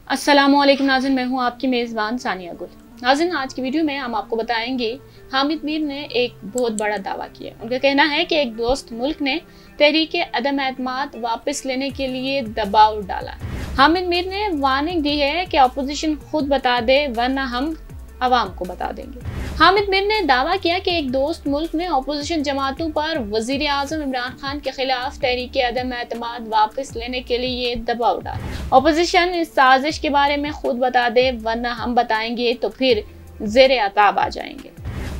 अस्सलामुअलैकुम नाज़रीन, मैं हूँ आपकी मेज़बान सानिया गुल। नाज़रीन, आज की वीडियो में हम आपको बताएंगे हामिद मीर ने एक बहुत बड़ा दावा किया। उनका कहना है कि एक दोस्त मुल्क ने तहरीक अदम एतमाद वापस लेने के लिए दबाव डाला। हामिद मीर ने वार्निंग दी है कि अपोजिशन खुद बता दे वरना हम आवाम को बता देंगे। हामिद मीर ने दावा किया कि एक दोस्त मुल्क ने अपोजिशन जमातों पर वजीर आजम इमरान खान के खिलाफ तहरीक अदम एतमाद वापस लेने के लिए दबाव डाला। अपोजिशन इस साजिश के बारे में खुद बता दे वरना हम बताएंगे तो फिर जेर अताब आ जाएंगे।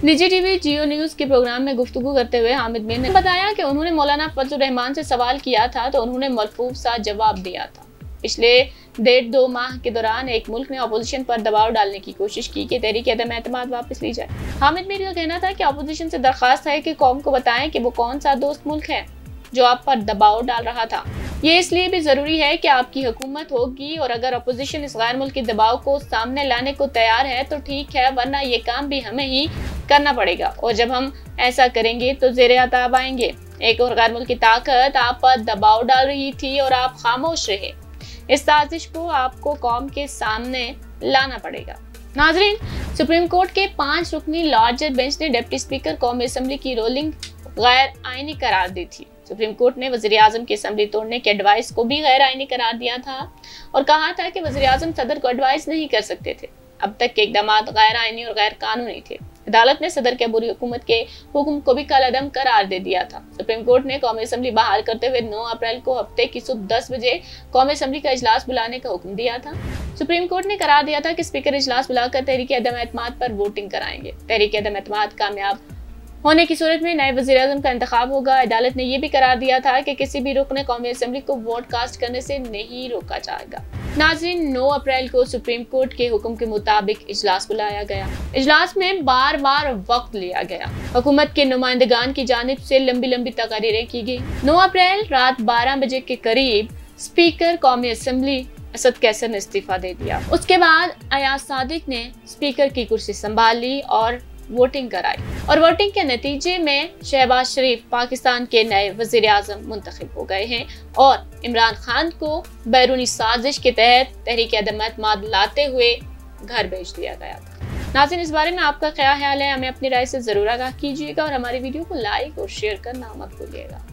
निजी टीवी जियो न्यूज के प्रोग्राम में गुफ्तगू करते हुए हामिद मीर ने बताया कि उन्होंने मौलाना फजलुर रहमान से सवाल किया था तो उन्होंने मलफूफ सा जवाब दिया था। पिछले 1.5-2 माह के दौरान एक मुल्क ने अपोजिशन पर दबाव डालने की कोशिश की कि तहरीक अदम एतमाद वापस ली जाए। हामिद मीर का कहना था कि अपोजिशन से दरखास्त है कि कौम को बताएं कि वो कौन सा दोस्त मुल्क है जो आप पर दबाव डाल रहा था। ये इसलिए भी जरूरी है कि आपकी हुकूमत होगी और अगर अपोजिशन इस गैर मुल्की दबाव को सामने लाने को तैयार है तो ठीक है, वरना ये काम भी हमें ही करना पड़ेगा और जब हम ऐसा करेंगे तो जेर अताब आएंगे। एक और गैर मुल्की ताकत आप पर दबाव डाल रही थी और आप खामोश रहे। इस साजिश को आपको कौम के सामने लाना पड़ेगा। नाजरीन, सुप्रीम कोर्ट के 5 रुकनी लार्जर बेंच ने डिप्टी स्पीकर कौमी असम्बली की रोलिंग गैर आईनी करार दी थी। सुप्रीम कोर्ट ने वज़ीर आज़म की असम्बली तोड़ने के एडवाइस को भी गैर आईनी करार दिया था और कहा था कि वज़ीर आज़म सदर को एडवाइस नहीं कर सकते थे। अब तक के इक़दाम गैर आईनी और गैर कानूनी थे। अदालत ने सदर के अबूरी हुकूमत के हुक्म को भी कलअदम करार दे दिया था। सुप्रीम कोर्ट ने कौमी असम्बली बहाल करते हुए 9 अप्रैल को हफ्ते की सुबह 10 बजे कौमी असम्बली का इजलास बुलाने का हुक्म दिया था। सुप्रीम कोर्ट ने करार दिया था कि स्पीकर इजलास बुलाकर तहरीक अदम एतमाद पर वोटिंग कराएंगे। तहरीक अदम एतमाद कामयाब होने की सूरत में नए वज़ीर आज़म का इंतखाब होगा। अदालत ने यह भी करार दिया था कि किसी भी रुकन कौमी असम्बली को वोट कास्ट करने से नहीं रोका जाएगा। नाज़रीन, 9 अप्रैल को सुप्रीम कोर्ट के हुक्म के मुताबिक इजलास बुलाया गया। इजलास में बार बार वक्त लिया गया। हुकूमत के नुमाइंदगान की जानिब से लंबी लंबी तकारीरें की गई। 9 अप्रैल रात 12 बजे के करीब स्पीकर कौमी असम्बली असद कैसर ने इस्तीफा दे दिया। उसके बाद अयाज सादिक ने स्पीकर की कुर्सी संभाल ली और वोटिंग कराई और वोटिंग के नतीजे में शहबाज शरीफ पाकिस्तान के नए वजीर आजम मुंतखब हो गए हैं और इमरान खान को बैरूनी साजिश के तहत तहरीक अदम एतमाद लाते हुए घर भेज दिया गया था। नाज़रीन, इस बारे में आपका क्या ख्याल है? हमें अपनी राय से जरूर आगाह कीजिएगा और हमारी वीडियो को लाइक और शेयर करना मत भूलिएगा।